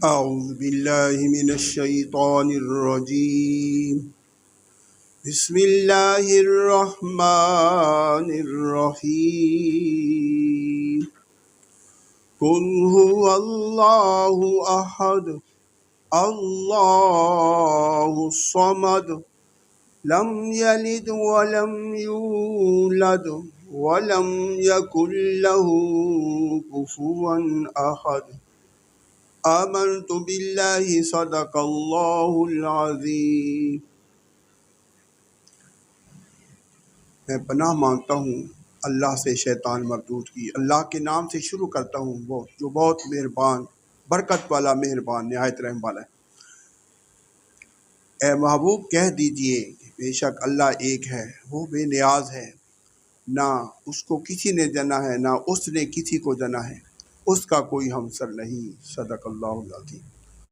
أعوذ بالله من الشيطان الرجيم بسم الله الرحمن الرحيم قل هو الله أحد الله الصمد لم يلد ولم يولد ولم يكن له كفوا أحد آمنت بالله صدق الله العظيم मैं पनाह मांगता हूँ अल्लाह से शैतान मरदूद की। अल्लाह के नाम से शुरू करता हूँ, वो जो बहुत मेहरबान, बरकत वाला, मेहरबान, निहायत रहम वाला है। ए महबूब कह दीजिए बेशक अल्लाह एक है, वो बेनियाज है, ना उसको किसी ने जना है, ना उसने किसी को जना है, उसका कोई हमसर नहीं। सदक़ल्लाहुल अज़ीम।